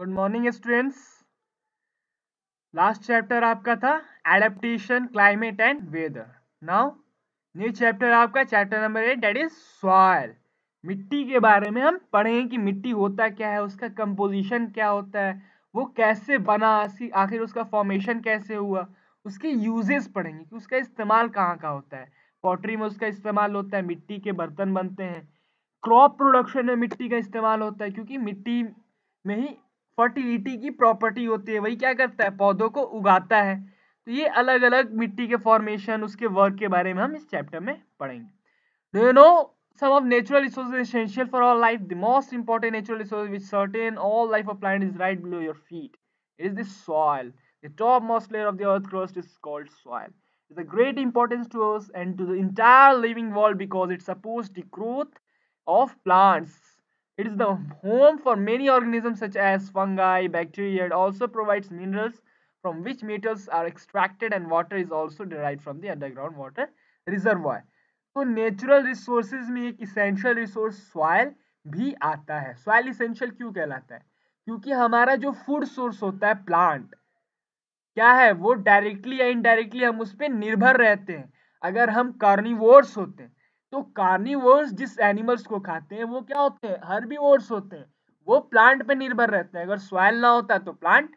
Good morning students. Last chapter आपका था adaptation, climate and weather. Now new chapter आपका chapter number 8 that is soil. मिट्टी के बारे में हम पढ़ेंगे कि मिट्टी होता क्या है, उसका कंपोजिशन क्या होता है, वो कैसे बना, आखिर उसका फॉर्मेशन कैसे हुआ, उसके यूजेस पढ़ेंगे कि उसका इस्तेमाल कहाँ कहाँ होता है। पॉटरी में उसका इस्तेमाल होता है, मिट्टी के बर्तन बनते हैं। क्रॉप प्रोडक्शन में मिट्टी का इस्तेमाल होता है क्योंकि मिट्टी में ही फर्टिलिटी की प्रॉपर्टी होती है, वही क्या करता है, पौधों को उगाता है। तो ये अलग अलग मिट्टी के फॉर्मेशन, उसके वर्क के बारे में हम इस चैप्टर में पढ़ेंगे। Do you know some of natural resources essential for our life? The most important natural resource which certain all life of planet is right below your feet. It is the soil. The topmost layer of the earth crust is called soil. It's a great importance to us and to the entire living world because it supports the growth of plants. It is the home for many organisms such as fungi, bacteria. It also provides minerals from which metals are extracted, and water is also derived from the underground water reservoir. तो natural resources में एक essential resource soil भी आता है। Soil essential क्यों कहलाता है? क्योंकि हमारा जो फूड सोर्स होता है प्लांट, क्या है वो, डायरेक्टली या इनडायरेक्टली हम उस पर निर्भर रहते हैं। अगर हम कार्निवोर्स होते हैं तो कार्निवोर्स जिस एनिमल्स को खाते हैं वो क्या होते हैं, हर्बीवोर्स होते हैं। वो प्लांट पे निर्भर रहते हैं। अगर सॉइल ना होता तो प्लांट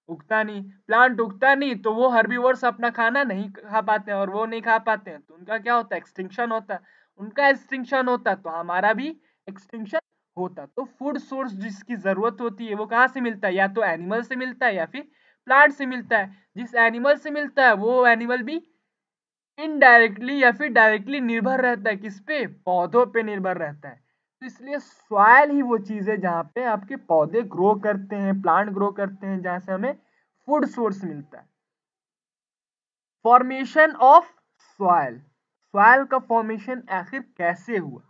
उगता नहीं, प्लांट उगता नहीं तो वो हर्बीवोर्स अपना खाना नहीं खा पाते हैं, और वो नहीं खा पाते हैं तो उनका क्या होता है, एक्सटिंक्शन होता है। उनका एक्सटिंक्शन होता तो हमारा भी एक्सटिंक्शन होता। तो फूड सोर्स जिसकी जरूरत होती है वो कहाँ से मिलता है, या तो एनिमल से मिलता है या फिर प्लांट से मिलता है। जिस एनिमल से मिलता है वो एनिमल भी इनडायरेक्टली या फिर डायरेक्टली निर्भर रहता है, किस पे, पौधों पे निर्भर रहता है। तो इसलिए सॉइल ही वो चीज है जहाँ पे आपके पौधे ग्रो करते हैं, प्लांट ग्रो करते हैं, जहाँ से हमें फूड सोर्स मिलता है। Formation of soil. सॉइल का फॉर्मेशन आखिर कैसे हुआ?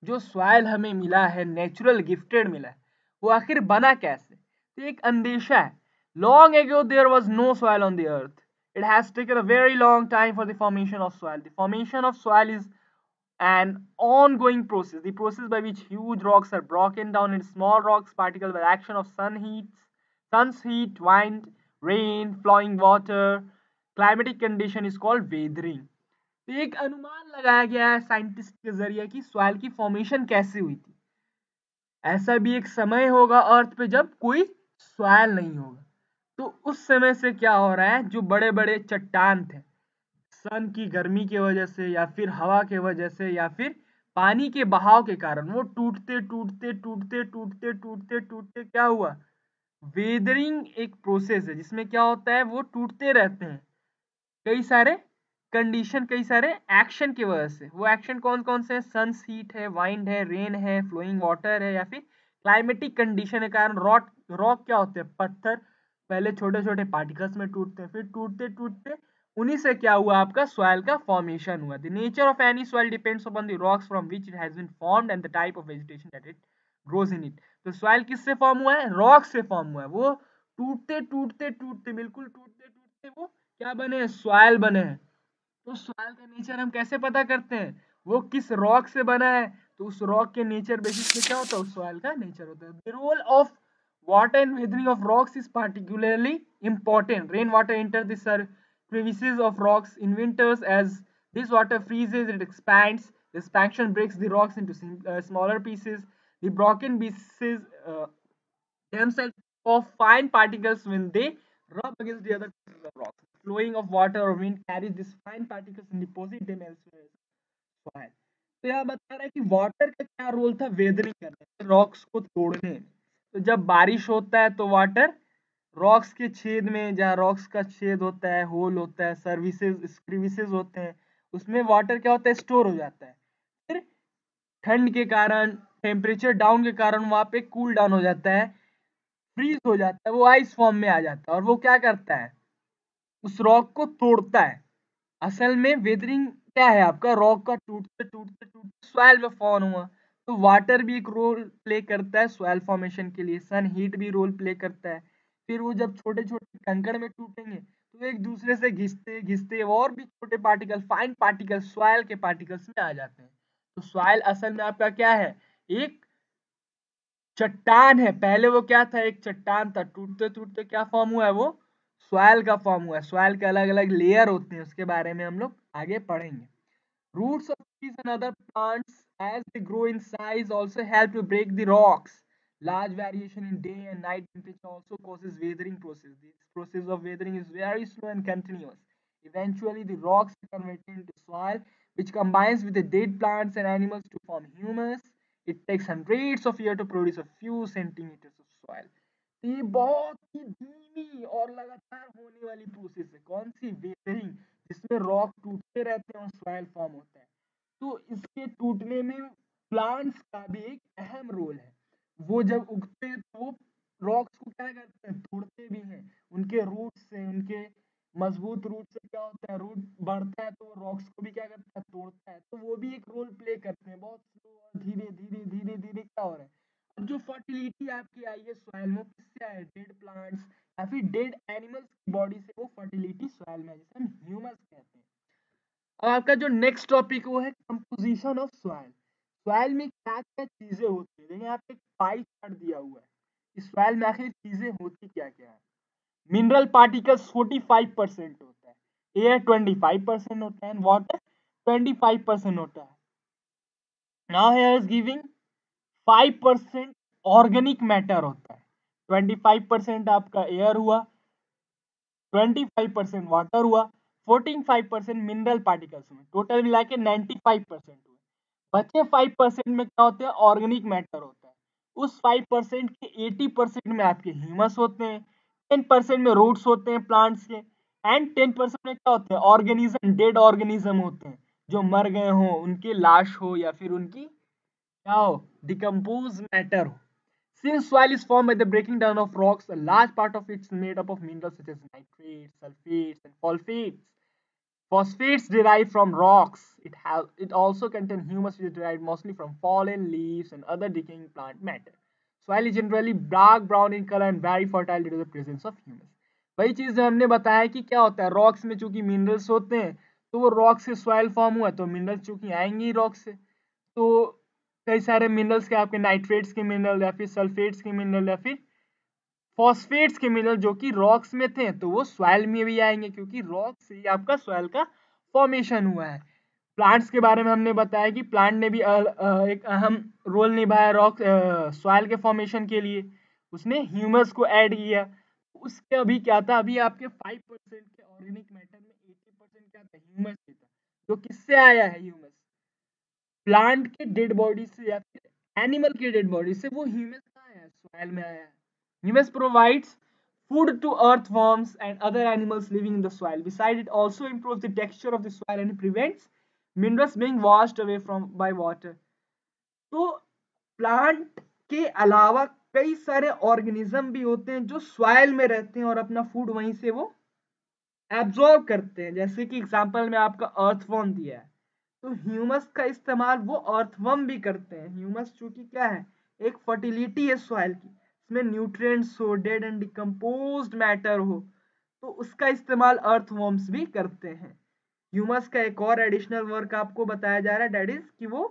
जो सॉइल हमें मिला है, नेचुरल गिफ्टेड मिला है, वो आखिर बना कैसे? तो एक अंदेशा है, long ago there was no soil on the earth. It has taken a very long time for the formation of soil. The formation of soil is an ongoing process, the process by which huge rocks are broken down into small rocks particles by action of sun's heat, wind, rain, flowing water. Climatic condition is called weathering. तो एक अनुमान लगाया गया है scientist के जरिए कि soil की फॉर्मेशन कैसे हुई थी। ऐसा भी एक समय होगा अर्थ पे जब कोई सॉइल नहीं होगा। तो उस समय से क्या हो रहा है, जो बड़े बड़े चट्टान थे, सन की गर्मी की वजह से या फिर हवा के वजह से या फिर पानी के बहाव के कारण वो टूटते टूटते टूटते टूटते टूटते टूटते क्या हुआ, वेदरिंग एक प्रोसेस है जिसमें क्या होता है, वो टूटते रहते हैं कई सारे कंडीशन, कई सारे एक्शन की वजह से। वो एक्शन कौन कौन से हैं, सन्स हीट है, वाइंड है, रेन है, फ्लोइंग वाटर है, या फिर क्लाइमेटिक कंडीशन के कारण रॉक रॉक क्या होते हैं, पत्थर पहले छोटे छोटे पार्टिकल्स में टूटते हैं, फिर टूटते टूटते उन्हीं से क्या हुआ, आपका सॉइल का फॉर्मेशन हुआ। The nature of any soil depends upon the rocks from which it has been formed and the type of vegetation that it grows in it. तो सॉइल किससे फॉर्म हुआ है, रॉक से फॉर्म हुआ है। वो टूटते टूटते टूटते, बिल्कुल टूटते टूटते वो क्या बने हैं, सॉइल बने हैं। तो सॉइल का नेचर हम कैसे पता करते हैं, वो किस रॉक से बना है, तो उस रॉक के नेचर बेसिस पे क्या होता है, उस सॉइल का नेचर होता है। The role of water and weathering of rocks is particularly important. Rainwater enters the crevices of rocks in winters. As this water freezes, it expands. The expansion breaks the rocks into smaller pieces. The broken pieces themselves of fine particles when they rub against the other pieces of rock. Flowing of water or wind carries these fine particles and deposit them elsewhere. Soil. तो यह बता रहा है कि water का क्या role था, weathering करने में, रॉक्स को तोड़ने में। तो जब बारिश होता है तो वाटर रॉक्स के छेद में, जहाँ रॉक्स का छेद होता है, होल होता है, सर्विसेज क्रीविसेस होते हैं, उसमें वाटर क्या होता है, स्टोर हो जाता है। फिर ठंड के कारण, टेम्परेचर डाउन के कारण वहां पे कूल डाउन हो जाता है, फ्रीज हो जाता है, वो आइस फॉर्म में आ जाता है, और वो क्या करता है, उस रॉक को तोड़ता है। असल में वेदरिंग क्या है, आपका रॉक का टूटते टूटते टूटते सॉइल में फॉर्म हुआ। तो वाटर भी एक रोल प्ले करता है सॉइल फॉर्मेशन के लिए, सन हीट भी रोल प्ले करता है। फिर वो जब छोटे छोटे कंकड़ में टूटेंगे तो एक दूसरे से घिसते घिसते और भी छोटे पार्टिकल, फाइन पार्टिकल, सॉइल के पार्टिकल्स में आ जाते हैं। तो सॉइल असल में आपका क्या है, एक चट्टान है, पहले वो क्या था, एक चट्टान था, टूटते टूटते क्या फॉर्म हुआ है, वो सॉइल का फॉर्म हुआ है। सॉइल के अलग अलग लेयर होते हैं, उसके बारे में हम लोग आगे पढ़ेंगे। Roots of trees and other plants as they grow in size also help to break the rocks. Large variation in day and night temperature also causes weathering process. This process of weathering is very slow and continuous. Eventually, the rocks are converted into soil, which combines with the dead plants and animals to form humus. It takes hundreds of years to produce a few centimeters of soil. तो ये बहुत ही धीमी और लगातार होने वाली process है। कौन सी? वेदरिंग, जिसमें रॉक टूटते रहते हैं और सॉइल फॉर्म होता है। तो इसके टूटने में प्लांट्स का भी एक अहम रोल है। वो जब उगते हैं तो वो रॉक्स को क्या करते हैं, तोड़ते भी हैं। उनके रूट से, उनके मजबूत रूट से क्या होता है, रूट बढ़ता है तो वो रॉक्स को भी क्या करता है, तोड़ता है। तो वो भी एक रोल प्ले करते हैं। बहुत स्लो और धीरे धीरे धीरे धीरे क्या हो रहा है, अब जो फर्टिलिटी आपकी आई है सॉइल में, किससे आए, डेड प्लांट्स या फिर डेड एनिमल्स की बॉडी से वो फर्टिलिटी सॉइल में, जिसे हम ह्यूमस कहते हैं। और आपका जो नेक्स्ट टॉपिक वो है कंपोजिशन ऑफ सॉइल। सॉइल में क्या क्या चीजें होती है, देखिए यहाँ पे एक पाई चार्ट दिया हुआ है। इस सॉइल में आखिर चीजें होती क्या क्या है। मिनरल पार्टिकल्स 45% होता है, एयर 25% होता है, वाटर 25% होता है। Now here is giving 5% organic matter होता है। 25% आपका एयर हुआ, 25% वाटर हुआ, 14.5% मिनरल पार्टिकल्स हुए, टोटल मिला के 95% हुए। बचे 5% में क्या होते हैं, ऑर्गेनिक मैटर होता है। उस 5% के 80% में आपके ह्यूमस होते हैं, 10% में रूट्स होते हैं प्लांट्स के, एंड 10% में क्या होते हैं, ऑर्गेनिज्म, डेड ऑर्गेनिज्म होते हैं, जो मर गए हो, उनकी लाश हो या फिर उनकी क्या हो, डिकम्पोज मैटर हो। Since soil is formed by the breaking down of rocks, a large part of it is made up of minerals such as nitrates, sulfates, and phosphates. Phosphates derived from rocks. It also contains humus, which is derived mostly from fallen leaves and other decaying plant matter. Soil is generally dark brown in color and very fertile due to the presence of humus. वही चीज जो हमने बताया कि क्या होता है, rocks में चूंकि मिनरल्स होते हैं, तो वो रॉक से सॉइल फॉर्म हुआ, तो मिनरल्स चूंकि आएंगे ही रॉक से, तो कई सारे मिनरल्स के आपके नाइट्रेट्स के मिनरल या फिर सल्फेट्स के मिनरल या फिर फॉस्फेट्स के मिनरल जो कि रॉक्स में थे, तो वो सॉइल में भी आएंगे, क्योंकि रॉक से ही आपका सॉइल का फॉर्मेशन हुआ है। प्लांट्स के बारे में हमने बताया कि प्लांट ने भी एक अहम रोल निभाया रॉक सॉइल के फॉर्मेशन के लिए। उसने ह्यूमस को ऐड किया। उसके अभी क्या था, अभी आपके 5% के ऑर्गेनिक मैटर में 80% क्या था, ह्यूमस था। जो किससे आया है ह्यूमस, प्लांट के डेड बॉडी से या फिर एनिमल के डेड बॉडी से, वो ह्यूमस कहाँ आया है, सॉइल में आया है। Humus provides food to earthworms and other animals living in the soil. Besides, it also improves the texture of the soil and prevents minerals being washed away by water. तो plant के अलावा कई सारे organism भी होते हैं जो soil में रहते हैं और अपना फूड वहीं से वो एब्जॉर्ब करते हैं। जैसे कि एग्जांपल में आपका अर्थवर्म दिया है, तो ह्यूमस का इस्तेमाल वो अर्थवर्म भी करते हैं। ह्यूमस चूंकि क्या है, एक फर्टिलिटी है सॉइल की, इसमें न्यूट्रिएंट्स हो, डेड एंड डिकम्पोज्ड मैटर हो, तो उसका इस्तेमाल अर्थवर्म्स भी करते हैं। ह्यूमस का एक और एडिशनल वर्क आपको बताया जा रहा है, डेट इज कि वो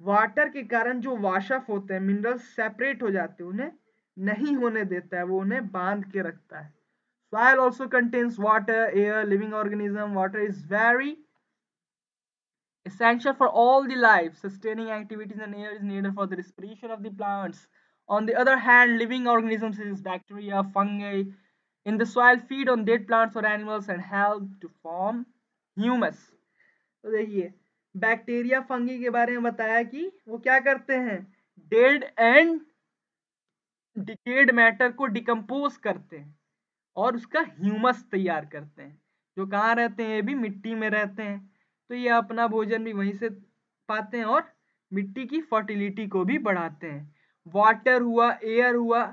वाटर के कारण जो वॉश ऑफ होते हैं, मिनरल्स सेपरेट हो जाते हैं, उन्हें नहीं होने देता है, वो उन्हें बांध के रखता है। Soil also contains water, air, living organism. Water is very essential for all the life sustaining activities, and air is needed for the respiration of the plants. On the other hand, living organisms such as bacteria, fungi in the soil feed on dead plants or animals and help to form humus. तो देखिए, bacteria fungi के बारे में बताया कि वो क्या करते हैं, डेड एंड डिकेड मैटर को डिकम्पोज करते हैं और उसका ह्यूमस तैयार करते हैं। जो कहाँ रहते हैं, ये भी मिट्टी में रहते हैं, तो ये अपना भोजन भी वहीं से पाते हैं और मिट्टी की फर्टिलिटी को भी बढ़ाते हैं। वाटर हुआ, एयर हुआ,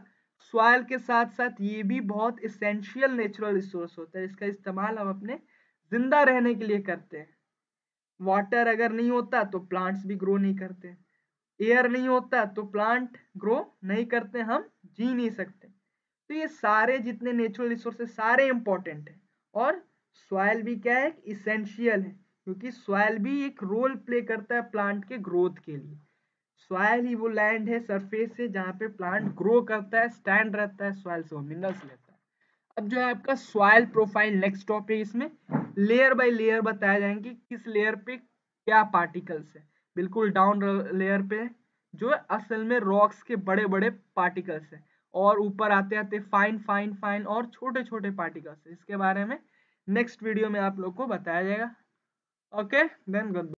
सॉइल के साथ साथ ये भी बहुत इसेंशियल नेचुरल रिसोर्स होता है, इसका इस्तेमाल हम अपने जिंदा रहने के लिए करते हैं। वाटर अगर नहीं होता तो प्लांट्स भी ग्रो नहीं करते, एयर नहीं होता तो प्लांट ग्रो नहीं करते, हम जी नहीं सकते। तो ये सारे जितने नेचुरल रिसोर्सेज सारे इंपॉर्टेंट है, और सॉइल भी क्या है, इसेंशियल है, क्योंकि सॉइल भी एक रोल प्ले करता है प्लांट के ग्रोथ के लिए। सॉइल ही वो लैंड है, सरफेस है, जहाँ पे प्लांट ग्रो करता है, स्टैंड रहता है, सॉइल से वो मिनरल्स लेता है। अब जो है आपका सॉइल प्रोफाइल नेक्स्ट टॉपिक, इसमें लेयर बाय लेयर बताया जाएंगे किस लेयर पे क्या पार्टिकल्स है। बिल्कुल डाउन लेयर पे जो है असल में रॉक्स के बड़े बड़े पार्टिकल्स है, और ऊपर आते आते फाइन फाइन फाइन और छोटे छोटे पार्टिकल्स है। इसके बारे में नेक्स्ट वीडियो में आप लोग को बताया जाएगा। Okay then good.